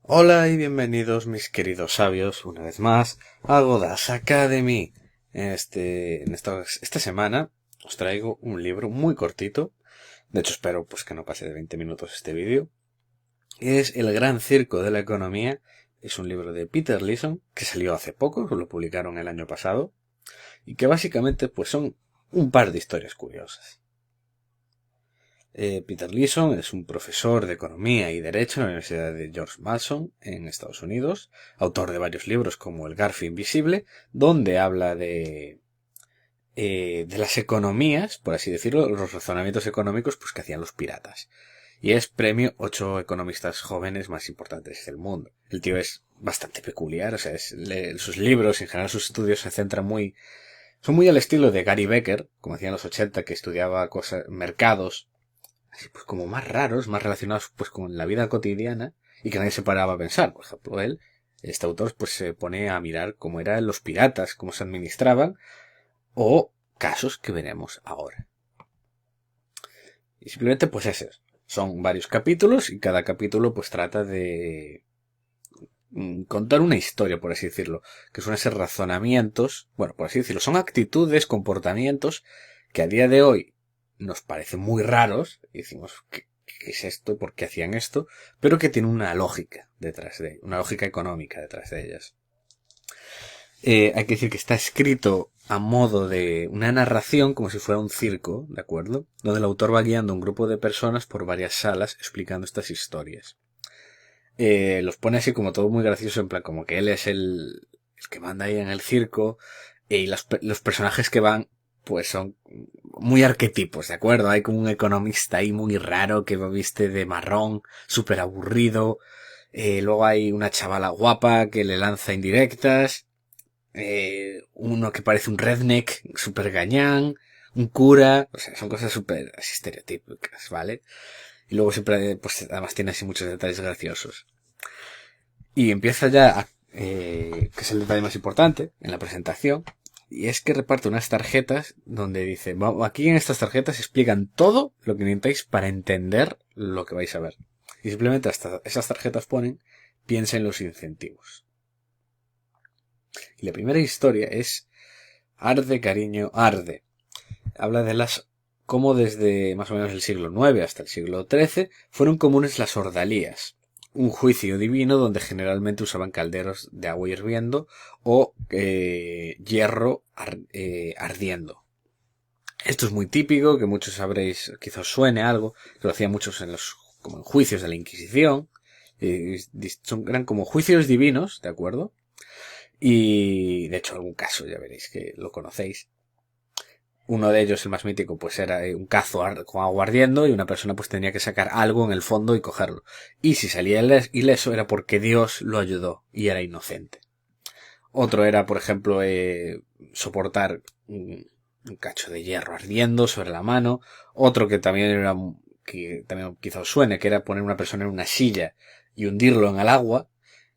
Hola y bienvenidos mis queridos sabios una vez más a Godas Academy. Esta semana os traigo un libro muy cortito. De hecho espero pues que no pase de 20 minutos este vídeo. Es El Gran Circo de la Economía. Es un libro de Peter Leeson que salió hace poco, lo publicaron el año pasado. Y que básicamente pues son un par de historias curiosas. Peter Leeson es un profesor de Economía y Derecho en la Universidad de George Mason en Estados Unidos, autor de varios libros como El Garfio Invisible, donde habla de las economías, por así decirlo, los razonamientos económicos pues, que hacían los piratas. Y es premio 8 economistas jóvenes más importantes del mundo. El tío es bastante peculiar, o sea, sus libros, en general sus estudios se centran son muy al estilo de Gary Becker, como hacía en los 80, que estudiaba mercados, así pues como más raros, más relacionados pues con la vida cotidiana y que nadie se paraba a pensar. Por ejemplo, este autor pues se pone a mirar cómo eran los piratas, cómo se administraban o casos que veremos ahora. Y simplemente pues son varios capítulos y cada capítulo pues trata de contar una historia, por así decirlo, que suelen ser razonamientos, bueno, por así decirlo, son actitudes, comportamientos que a día de hoy nos parecen muy raros y decimos, ¿qué es esto? ¿Por qué hacían esto? Pero que tiene una lógica detrás de, una lógica económica detrás de ellas. Hay que decir que está escrito a modo de una narración, como si fuera un circo, ¿de acuerdo? Donde el autor va guiando a un grupo de personas por varias salas explicando estas historias. Los pone así como todo muy gracioso, en plan como que él es el que manda ahí en el circo, y los personajes que van pues son muy arquetipos, ¿de acuerdo? Hay como un economista ahí muy raro que viste de marrón, súper aburrido. Luego hay una chavala guapa que le lanza indirectas. Uno que parece un redneck, súper gañán. Un cura. O sea, son cosas súper así estereotípicas, ¿vale? Y luego siempre, pues además tiene así muchos detalles graciosos. Y empieza ya, que es el detalle más importante en la presentación, y es que reparte unas tarjetas donde dice, aquí en estas tarjetas explican todo lo que necesitáis para entender lo que vais a ver. Y simplemente hasta esas tarjetas ponen, piensa en los incentivos. Y la primera historia es Arde, cariño, arde. Habla de cómo desde más o menos el siglo IX hasta el siglo XIII fueron comunes las ordalías, un juicio divino donde generalmente usaban calderos de agua hirviendo o hierro ardiendo. Esto es muy típico, que muchos sabréis, quizás suene algo, que lo hacían muchos como en juicios de la Inquisición. Eran como juicios divinos, ¿de acuerdo? Y de hecho algún caso ya veréis que lo conocéis. Uno de ellos, el más mítico, pues era un cazo con agua ardiendo y una persona pues tenía que sacar algo en el fondo y cogerlo. Y si salía ileso era porque Dios lo ayudó y era inocente. Otro era, por ejemplo, soportar un cacho de hierro ardiendo sobre la mano. Otro que también era, que también quizá os suene, que era poner una persona en una silla y hundirlo en el agua.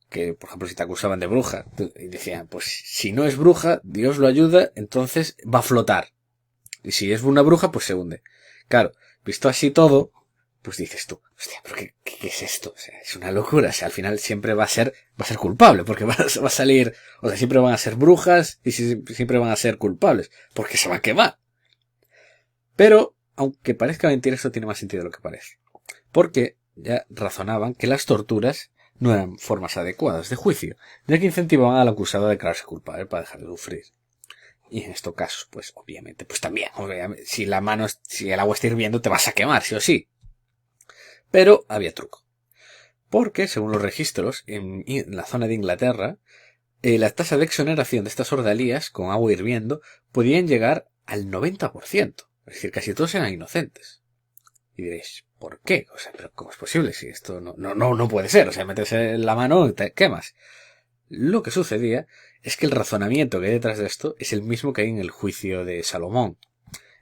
Que, por ejemplo, si te acusaban de bruja, y decían, pues si no es bruja, Dios lo ayuda, entonces va a flotar. Y si es una bruja, pues se hunde. Claro, visto así todo, pues dices tú, hostia, pero ¿qué es esto? O sea, es una locura. O sea, al final siempre va a ser culpable, porque va a salir, o sea, siempre van a ser brujas y siempre van a ser culpables, porque se va a quemar. Pero, aunque parezca mentira, esto tiene más sentido de lo que parece. Porque ya razonaban que las torturas no eran formas adecuadas de juicio, ya que incentivaban al acusado a declararse culpable para dejar de sufrir. Y en estos casos, pues obviamente, pues también, obviamente, si el agua está hirviendo, te vas a quemar, sí o sí. Pero había truco. Porque, según los registros, en la zona de Inglaterra, la tasa de exoneración de estas ordalías con agua hirviendo podían llegar al 90%. Es decir, casi todos eran inocentes. Y diréis, ¿por qué? O sea, pero ¿cómo es posible si esto no puede ser? O sea, metes en la mano y te quemas. Lo que sucedía es que el razonamiento que hay detrás de esto es el mismo que hay en el juicio de Salomón.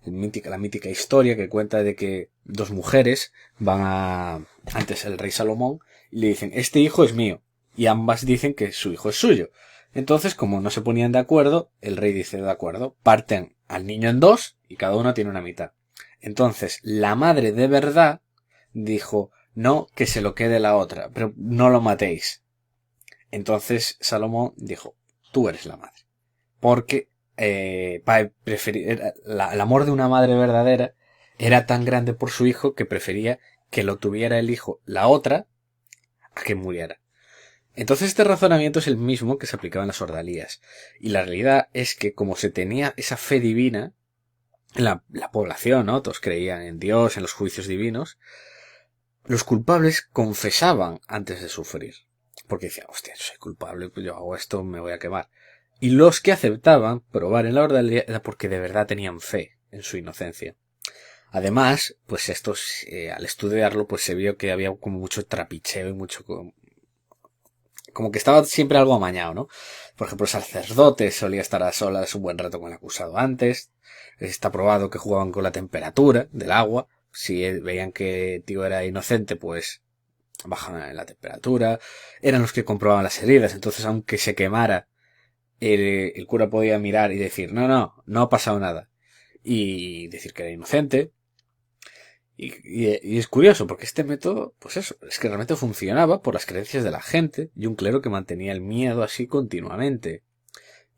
La mítica historia que cuenta de que dos mujeres antes el rey Salomón y le dicen, este hijo es mío. Y ambas dicen que su hijo es suyo. Entonces, como no se ponían de acuerdo, el rey dice, de acuerdo, parten al niño en dos y cada uno tiene una mitad. Entonces, la madre de verdad dijo, no que se lo quede la otra, pero no lo matéis. Entonces Salomón dijo, tú eres la madre. Porque el amor de una madre verdadera era tan grande por su hijo que prefería que lo tuviera el hijo la otra a que muriera. Entonces este razonamiento es el mismo que se aplicaba en las ordalías. Y la realidad es que como se tenía esa fe divina, la población, ¿no? Todos creían en Dios, en los juicios divinos, los culpables confesaban antes de sufrir. Porque decían, hostia, yo soy culpable, pues yo hago esto, me voy a quemar. Y los que aceptaban probar en la ordalía era porque de verdad tenían fe en su inocencia. Además, pues estos, al estudiarlo, pues se vio que había como mucho trapicheo y mucho como que estaba siempre algo amañado, ¿no? Por ejemplo, el sacerdote solía estar a solas un buen rato con el acusado antes. Está probado que jugaban con la temperatura del agua. Si veían que el tío era inocente, pues bajaban la temperatura. Eran los que comprobaban las heridas. Entonces, aunque se quemara, el cura podía mirar y decir, no ha pasado nada. Y decir que era inocente. Y es curioso, porque este método, pues eso, es que realmente funcionaba por las creencias de la gente y un clero que mantenía el miedo así continuamente.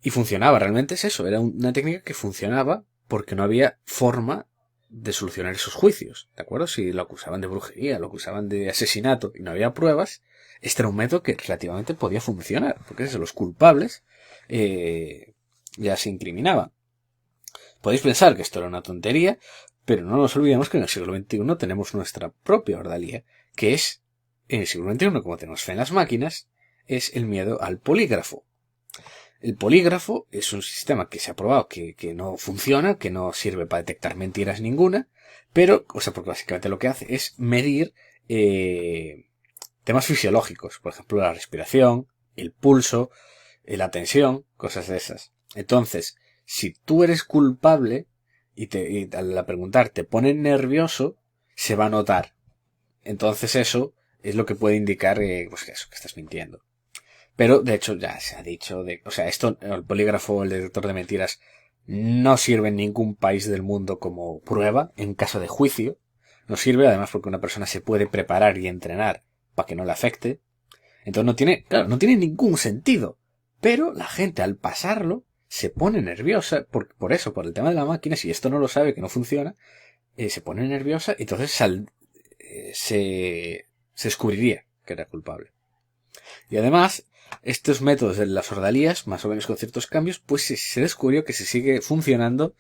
Y funcionaba, realmente es eso, era una técnica que funcionaba porque no había forma de solucionar esos juicios, ¿de acuerdo? Si lo acusaban de brujería, lo acusaban de asesinato y no había pruebas, este era un método que relativamente podía funcionar, porque eso, los culpables ya se incriminaban. Podéis pensar que esto era una tontería, pero no nos olvidemos que en el siglo XXI tenemos nuestra propia ordalía, que es, en el siglo XXI, como tenemos fe en las máquinas, es el miedo al polígrafo. El polígrafo es un sistema que se ha probado que no funciona, que no sirve para detectar mentiras ninguna, pero, o sea, porque básicamente lo que hace es medir temas fisiológicos, por ejemplo, la respiración, el pulso, la tensión, cosas de esas. Entonces, si tú eres culpable y al preguntar te pone nervioso, se va a notar. Entonces eso es lo que puede indicar pues que estás mintiendo. Pero, de hecho, ya se ha dicho, o sea, esto, el polígrafo, el detector de mentiras, no sirve en ningún país del mundo como prueba en caso de juicio. No sirve, además, porque una persona se puede preparar y entrenar para que no le afecte. Entonces no tiene ningún sentido. Pero la gente al pasarlo se pone nerviosa, por eso, por el tema de la máquina, si esto no lo sabe, que no funciona, se pone nerviosa y entonces se descubriría que era culpable. Y además, estos métodos de las ordalías, más o menos con ciertos cambios, pues se descubrió que se sigue funcionando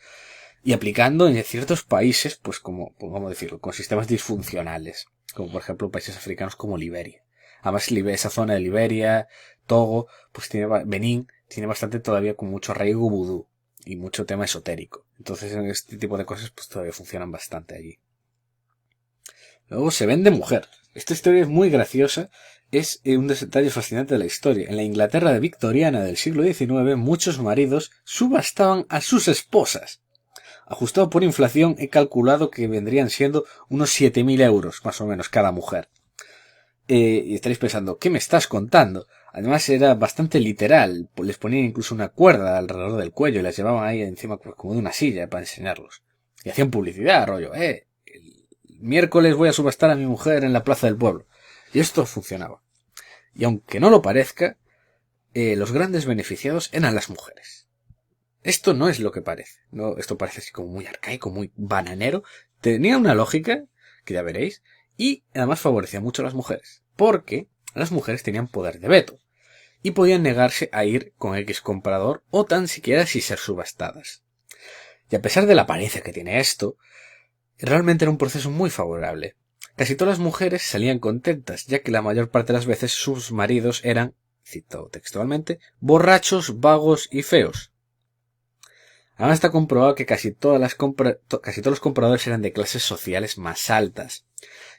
y aplicando en ciertos países, pues como, vamos a decirlo, con sistemas disfuncionales, como por ejemplo países africanos como Liberia. Además, esa zona de Liberia, Togo, pues Benín, tiene bastante todavía con mucho arraigo vudú y mucho tema esotérico. Entonces, en este tipo de cosas, pues todavía funcionan bastante allí. Luego se vende mujer. Esta historia es muy graciosa. Es un detalle fascinante de la historia. En la Inglaterra victoriana del siglo XIX, muchos maridos subastaban a sus esposas. Ajustado por inflación, he calculado que vendrían siendo unos 7.000 euros, más o menos, cada mujer. Y estaréis pensando, ¿qué me estás contando? Además era bastante literal. Les ponían incluso una cuerda alrededor del cuello y las llevaban ahí encima como de una silla para enseñarlos. Y hacían publicidad, rollo, el miércoles voy a subastar a mi mujer en la plaza del pueblo. Y esto funcionaba. Y aunque no lo parezca, los grandes beneficiados eran las mujeres. Esto no es lo que parece. No, esto parece así como muy arcaico, muy bananero. Tenía una lógica, que ya veréis, y además favorecía mucho a las mujeres. Porque las mujeres tenían poder de veto. Y podían negarse a ir con X comprador o tan siquiera si ser subastadas. Y a pesar de la apariencia que tiene esto, realmente era un proceso muy favorable. Casi todas las mujeres salían contentas, ya que la mayor parte de las veces sus maridos eran, cito textualmente, borrachos, vagos y feos. Además está comprobado que casi todos los compradores eran de clases sociales más altas.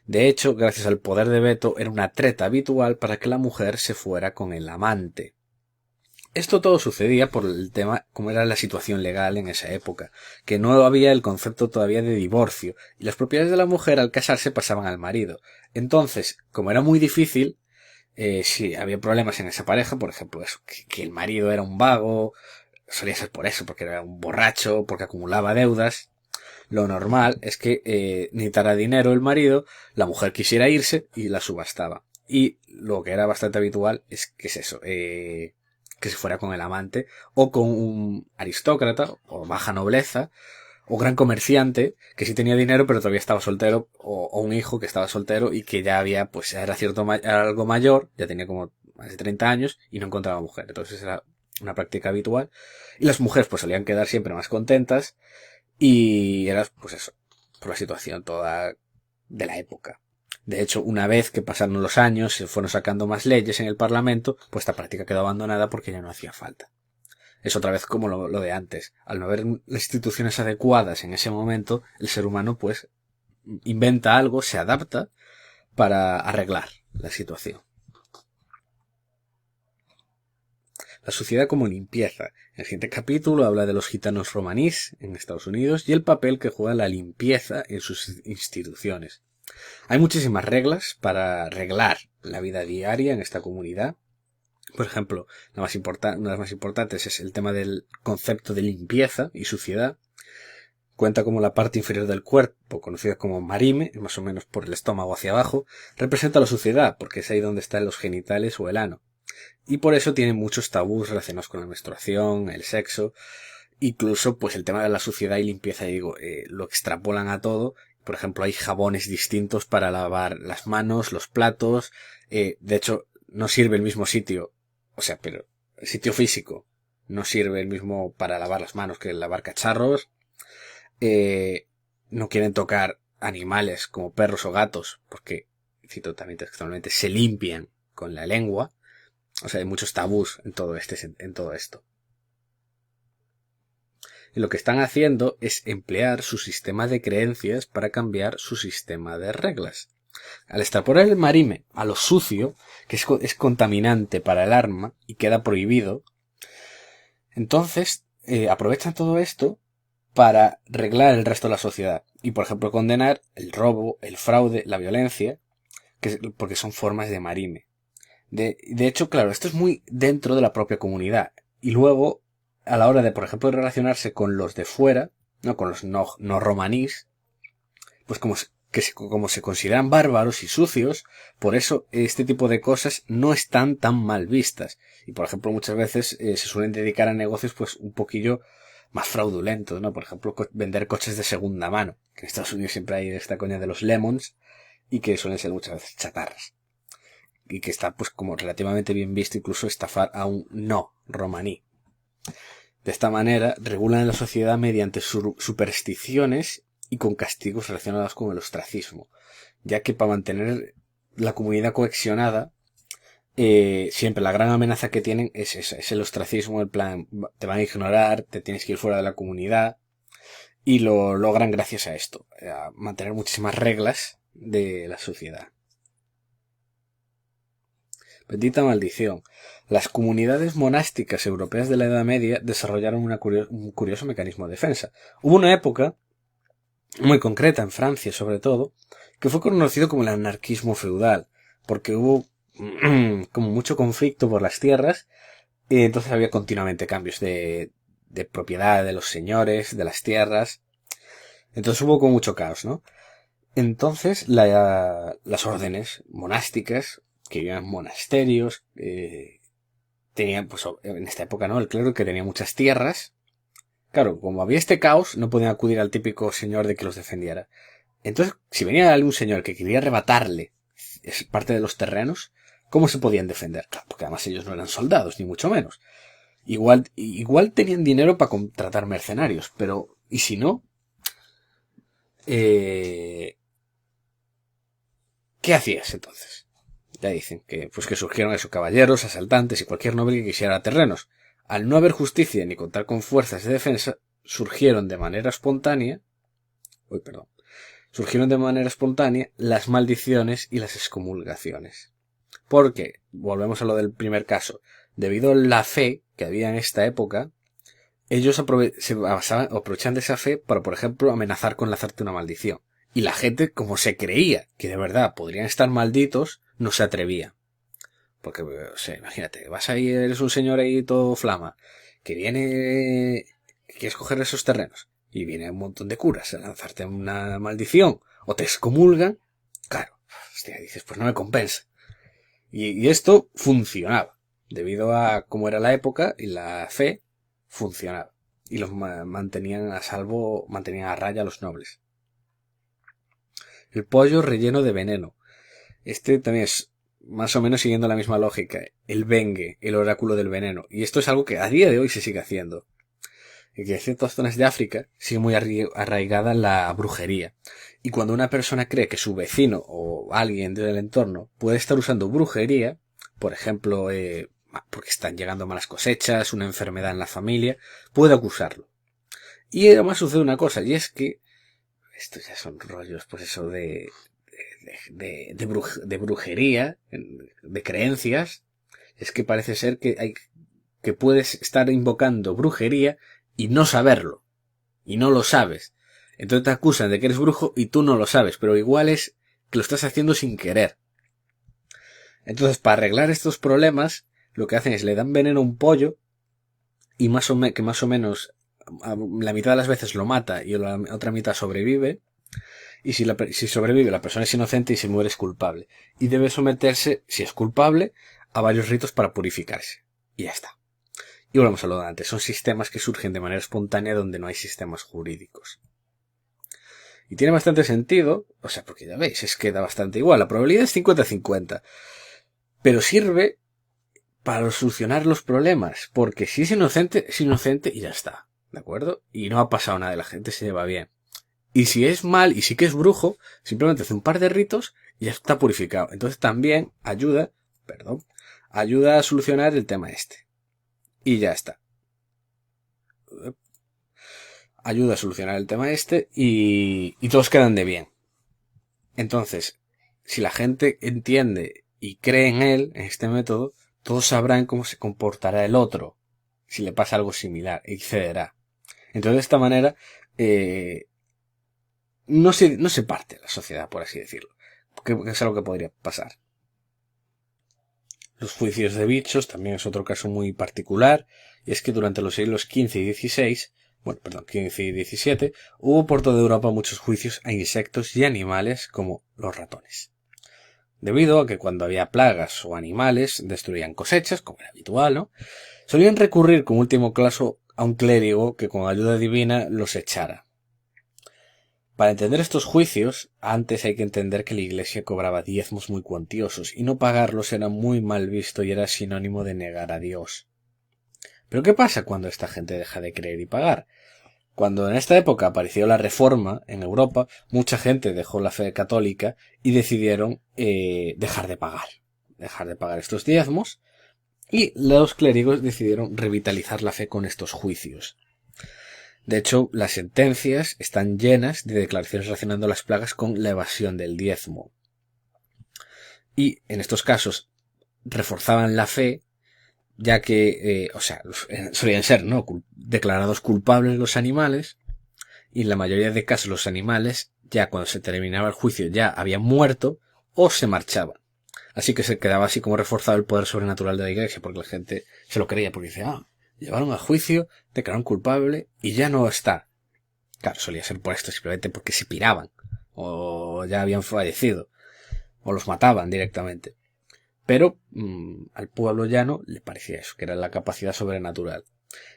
De hecho, gracias al poder de veto, era una treta habitual para que la mujer se fuera con el amante. Esto todo sucedía por el tema, como era la situación legal en esa época, que no había el concepto todavía de divorcio, y las propiedades de la mujer al casarse pasaban al marido. Entonces, como era muy difícil, si había problemas en esa pareja, por ejemplo, eso, que el marido era un vago, solía ser por eso, porque era un borracho, porque acumulaba deudas, Lo normal es que necesitara dinero el marido, la mujer quisiera irse y la subastaba. Y lo que era bastante habitual es que es eso, que se fuera con el amante o con un aristócrata o baja nobleza o gran comerciante que sí tenía dinero pero todavía estaba soltero o un hijo que estaba soltero y que ya había, pues era era algo mayor, ya tenía como más de 30 años y no encontraba mujer. Entonces era una práctica habitual y las mujeres pues solían quedar siempre más contentas y era pues eso, por la situación toda de la época. De hecho, una vez que pasaron los años, se fueron sacando más leyes en el Parlamento, pues esta práctica quedó abandonada porque ya no hacía falta. Es otra vez como lo de antes. Al no haber instituciones adecuadas en ese momento, el ser humano pues inventa algo, se adapta para arreglar la situación. La sociedad como limpieza. En el siguiente capítulo habla de los gitanos romanís en Estados Unidos y el papel que juega la limpieza en sus instituciones. Hay muchísimas reglas para arreglar la vida diaria en esta comunidad. Por ejemplo, una de las más importantes es el tema del concepto de limpieza y suciedad. Cuenta como la parte inferior del cuerpo, conocida como marime, más o menos por el estómago hacia abajo, representa la suciedad, porque es ahí donde están los genitales o el ano. Y por eso tiene muchos tabús relacionados con la menstruación, el sexo, incluso pues el tema de la suciedad y limpieza, digo, lo extrapolan a todo. Por ejemplo, hay jabones distintos para lavar las manos, los platos, de hecho, no sirve el mismo sitio, o sea, pero el sitio físico no sirve el mismo para lavar las manos que lavar cacharros. No quieren tocar animales como perros o gatos porque, cito también textualmente, se limpian con la lengua. O sea, hay muchos tabús en todo esto. Y lo que están haciendo es emplear su sistema de creencias para cambiar su sistema de reglas. Al extrapolar el marime a lo sucio, que es contaminante para el alma y queda prohibido, entonces aprovechan todo esto para reglar el resto de la sociedad y, por ejemplo, condenar el robo, el fraude, la violencia, porque son formas de marime. De hecho, claro, esto es muy dentro de la propia comunidad. Y luego, a la hora de, por ejemplo, relacionarse con los de fuera, no con los no romanís, pues como se consideran bárbaros y sucios, por eso este tipo de cosas no están tan mal vistas. Y, por ejemplo, muchas veces se suelen dedicar a negocios pues un poquillo más fraudulentos, ¿no? Por ejemplo, vender coches de segunda mano, que en Estados Unidos siempre hay esta coña de los lemons y que suelen ser muchas veces chatarras. Y que está pues como relativamente bien visto incluso estafar a un no romaní. De esta manera regulan la sociedad mediante supersticiones y con castigos relacionados con el ostracismo, ya que para mantener la comunidad cohesionada siempre la gran amenaza que tienen es el ostracismo, el plan te van a ignorar, te tienes que ir fuera de la comunidad, y lo logran gracias a esto, a mantener muchísimas reglas de la sociedad. Bendita maldición. Las comunidades monásticas europeas de la Edad Media desarrollaron un curioso mecanismo de defensa. Hubo una época, muy concreta en Francia sobre todo, que fue conocido como el anarquismo feudal, porque hubo como mucho conflicto por las tierras, y entonces había continuamente cambios de propiedad de los señores, de las tierras. Entonces hubo como mucho caos, ¿no? Entonces las órdenes monásticas que vivían en monasterios, tenían, pues en esta época, ¿no? El clero que tenía muchas tierras. Claro, como había este caos, no podían acudir al típico señor de que los defendiera. Entonces, si venía algún señor que quería arrebatarle parte de los terrenos, ¿cómo se podían defender? Claro, porque además ellos no eran soldados, ni mucho menos. Igual tenían dinero para contratar mercenarios, pero, ¿y si no? ¿Qué hacías entonces? Ya dicen que, pues que surgieron esos caballeros, asaltantes y cualquier noble que quisiera terrenos. Al no haber justicia ni contar con fuerzas de defensa, surgieron de manera espontánea las maldiciones y las excomulgaciones. Porque, volvemos a lo del primer caso, debido a la fe que había en esta época, ellos aprovechan de esa fe para, por ejemplo, amenazar con lanzarte una maldición. Y la gente, como se creía que de verdad podrían estar malditos, no se atrevía. Porque, o sea, imagínate, vas ahí, eres un señor ahí todo flama, que viene, que quieres coger esos terrenos, y viene un montón de curas a lanzarte una maldición o te excomulgan, claro, hostia, dices, pues no me compensa. Y esto funcionaba, debido a cómo era la época y la fe, funcionaba. Y los mantenían a salvo, mantenían a raya a los nobles. El pollo relleno de veneno. Este también es más o menos siguiendo la misma lógica. El Bengue, el oráculo del veneno. Y esto es algo que a día de hoy se sigue haciendo. Y que en ciertas zonas de África sigue muy arraigada la brujería. Y cuando una persona cree que su vecino o alguien del entorno puede estar usando brujería, por ejemplo, porque están llegando malas cosechas, una enfermedad en la familia, puede acusarlo. Y además sucede una cosa, y es que estos ya son rollos, pues eso de brujería, de creencias, es que parece ser que puedes estar invocando brujería y no saberlo, y no lo sabes. Entonces te acusan de que eres brujo y tú no lo sabes, pero igual es que lo estás haciendo sin querer. Entonces, para arreglar estos problemas, lo que hacen es le dan veneno a un pollo y que más o menos la mitad de las veces lo mata y la otra mitad sobrevive. Y si sobrevive, la persona es inocente y si muere es culpable. Y debe someterse, si es culpable, a varios ritos para purificarse. Y ya está. Y volvemos a lo de antes. Son sistemas que surgen de manera espontánea donde no hay sistemas jurídicos. Y tiene bastante sentido, o sea, porque ya veis, es que da bastante igual. La probabilidad es 50-50. Pero sirve para solucionar los problemas. Porque si es inocente y ya está. ¿De acuerdo? Y no ha pasado nada, la gente se lleva bien. Y si es mal y sí que es brujo, simplemente hace un par de ritos y ya está purificado. Entonces también ayuda a solucionar el tema este. Y ya está. Ayuda a solucionar el tema este y todos quedan de bien. Entonces, si la gente entiende y cree en él, en este método, todos sabrán cómo se comportará el otro si le pasa algo similar y cederá. Entonces, de esta manera, no se parte la sociedad, por así decirlo, que es algo que podría pasar. Los juicios de bichos también es otro caso muy particular, y es que durante los siglos XV y XVI, XV y XVII, hubo por toda Europa muchos juicios a insectos y animales como los ratones. Debido a que cuando había plagas o animales destruían cosechas, como era habitual, ¿no? Solían recurrir como último caso a un clérigo que con ayuda divina los echara. Para entender estos juicios, antes hay que entender que la Iglesia cobraba diezmos muy cuantiosos y no pagarlos era muy mal visto y era sinónimo de negar a Dios. Pero ¿qué pasa cuando esta gente deja de creer y pagar? Cuando en esta época apareció la Reforma en Europa, mucha gente dejó la fe católica y decidieron dejar de pagar estos diezmos, y los clérigos decidieron revitalizar la fe con estos juicios. De hecho, las sentencias están llenas de declaraciones relacionando las plagas con la evasión del diezmo. Y en estos casos reforzaban la fe, ya que, solían ser, ¿no?, declarados culpables los animales, y en la mayoría de casos los animales, ya cuando se terminaba el juicio, ya habían muerto o se marchaban. Así que se quedaba así como reforzado el poder sobrenatural de la Iglesia, porque la gente se lo creía, porque dice, llevaron a juicio, declararon culpable y ya no está. Claro, solía ser por esto, simplemente porque se piraban, o ya habían fallecido, o los mataban directamente. Pero al pueblo llano le parecía eso, que era la capacidad sobrenatural.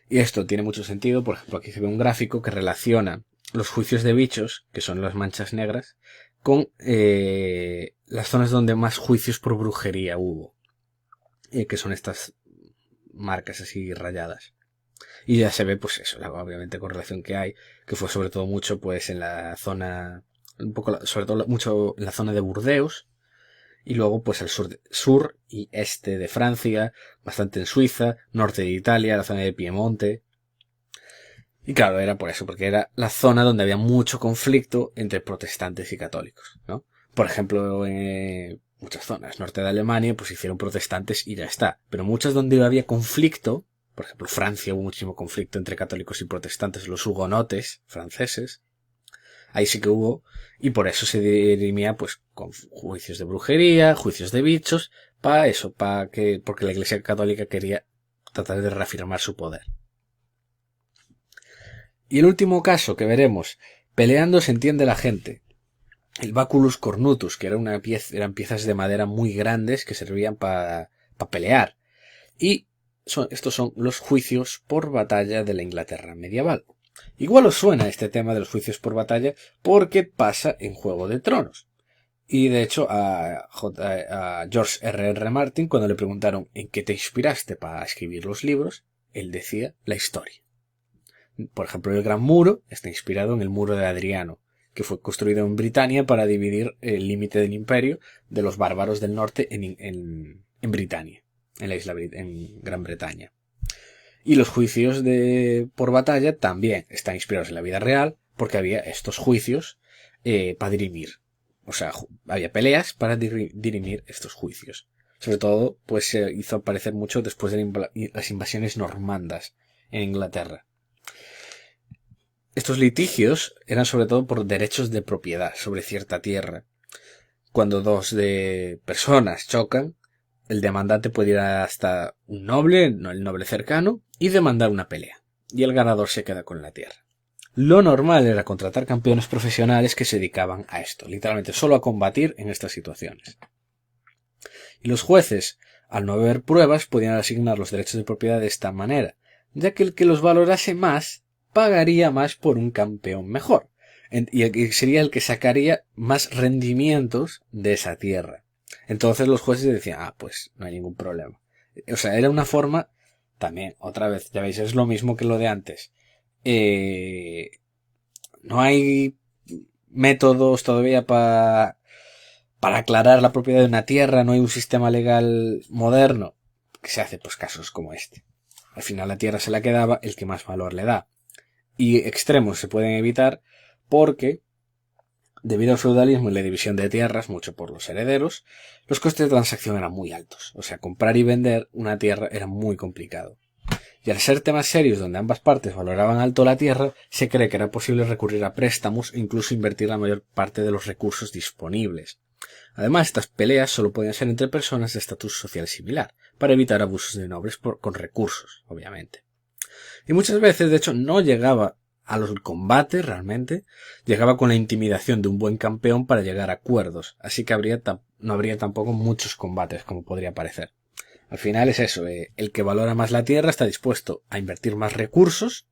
Y esto tiene mucho sentido. Por ejemplo, aquí se ve un gráfico que relaciona los juicios de bichos, que son las manchas negras, con las zonas donde más juicios por brujería hubo, que son estas marcas así rayadas. Y ya se ve, pues eso, la obviamente correlación que hay, que fue sobre todo mucho pues en la zona, sobre todo mucho en la zona de Burdeos, y luego pues al sur y este de Francia, bastante en Suiza, norte de Italia, la zona de Piemonte. Y claro, era por eso, porque era la zona donde había mucho conflicto entre protestantes y católicos, ¿no? Por ejemplo, en muchas zonas, norte de Alemania, pues hicieron protestantes y ya está. Pero muchas donde había conflicto, por ejemplo, Francia hubo muchísimo conflicto entre católicos y protestantes, los hugonotes franceses, ahí sí que hubo, y por eso se dirimía pues con juicios de brujería, juicios de bichos, porque la Iglesia católica quería tratar de reafirmar su poder. Y el último caso que veremos, peleando se entiende la gente. El baculus cornutus, que eran piezas de madera muy grandes que servían para pelear. Y estos son los juicios por batalla de la Inglaterra medieval. Igual os suena este tema de los juicios por batalla porque pasa en Juego de Tronos. Y de hecho a George R.R. Martin, cuando le preguntaron en qué te inspiraste para escribir los libros, él decía la historia. Por ejemplo, el Gran Muro está inspirado en el Muro de Adriano, que fue construido en Britania para dividir el límite del imperio de los bárbaros del norte en Britania, en Gran Bretaña. Y los juicios por batalla también están inspirados en la vida real, porque había estos juicios para dirimir. O sea, había peleas para dirimir estos juicios. Sobre todo, pues se hizo aparecer mucho después de las invasiones normandas en Inglaterra. Estos litigios eran sobre todo por derechos de propiedad sobre cierta tierra. Cuando dos personas chocan, el demandante puede ir hasta un noble, el noble cercano, y demandar una pelea. Y el ganador se queda con la tierra. Lo normal era contratar campeones profesionales que se dedicaban a esto, literalmente solo a combatir en estas situaciones. Y los jueces, al no haber pruebas, podían asignar los derechos de propiedad de esta manera, ya que el que los valorase más pagaría más por un campeón mejor, y sería el que sacaría más rendimientos de esa tierra. Entonces los jueces decían, pues no hay ningún problema. O sea, era una forma, también, otra vez, ya veis, es lo mismo que lo de antes. No hay métodos todavía para aclarar la propiedad de una tierra, no hay un sistema legal moderno, que se hace pues casos como este. Al final la tierra se la quedaba el que más valor le da. Y extremos se pueden evitar porque, debido al feudalismo y la división de tierras, mucho por los herederos, los costes de transacción eran muy altos. O sea, comprar y vender una tierra era muy complicado. Y al ser temas serios donde ambas partes valoraban alto la tierra, se cree que era posible recurrir a préstamos e incluso invertir la mayor parte de los recursos disponibles. Además, estas peleas solo podían ser entre personas de estatus social similar, para evitar abusos de nobles con recursos, obviamente. Y muchas veces, de hecho, no llegaba a los combates realmente, llegaba con la intimidación de un buen campeón para llegar a acuerdos, así que no habría tampoco muchos combates como podría parecer. Al final es eso, el que valora más la tierra está dispuesto a invertir más recursos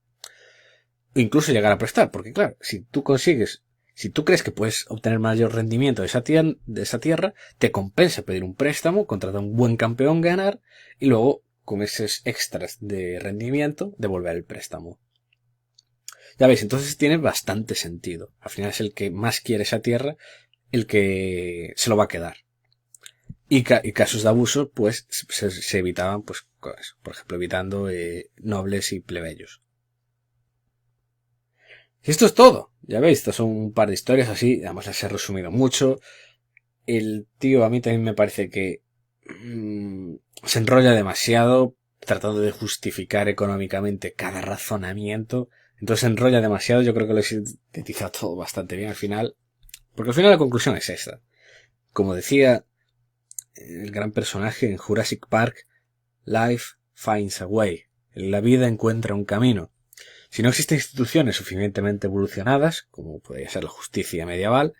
o incluso llegar a prestar, porque claro, si tú crees que puedes obtener mayor rendimiento de esa tierra, te compensa pedir un préstamo, contratar un buen campeón, ganar y luego con esos extras de rendimiento devolver el préstamo. Ya veis, entonces tiene bastante sentido. Al final es el que más quiere esa tierra el que se lo va a quedar. Y casos de abuso, pues, se evitaban, pues, por ejemplo, evitando nobles y plebeyos. Y esto es todo. Ya veis, estas son un par de historias así, además las he resumido mucho. El tío a mí también me parece que se enrolla demasiado tratando de justificar económicamente cada razonamiento. Entonces se enrolla demasiado. Yo creo que lo he sintetizado todo bastante bien al final. Porque al final la conclusión es esta. Como decía el gran personaje en Jurassic Park, life finds a way. La vida encuentra un camino. Si no existen instituciones suficientemente evolucionadas, como podría ser la justicia medieval,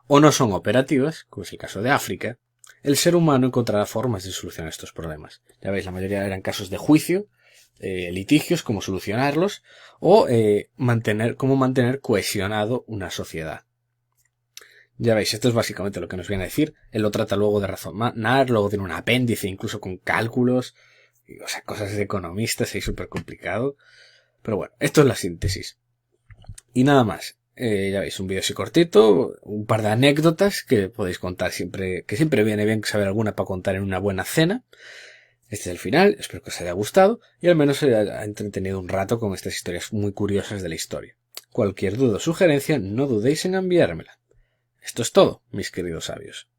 o no son operativas, como es el caso de África, el ser humano encontrará formas de solucionar estos problemas. Ya veis, la mayoría eran casos de juicio, litigios, cómo solucionarlos, o cómo mantener cohesionado una sociedad. Ya veis, esto es básicamente lo que nos viene a decir. Él lo trata luego de razonar, luego tiene un apéndice, incluso con cálculos, o sea, cosas de economistas, ahí súper complicado. Pero bueno, esto es la síntesis. Y nada más. Ya veis, un vídeo así cortito, un par de anécdotas que podéis contar que siempre viene bien saber alguna para contar en una buena cena. Este es el final, espero que os haya gustado y al menos os haya entretenido un rato con estas historias muy curiosas de la historia. Cualquier duda o sugerencia, no dudéis en enviármela. Esto es todo, mis queridos sabios.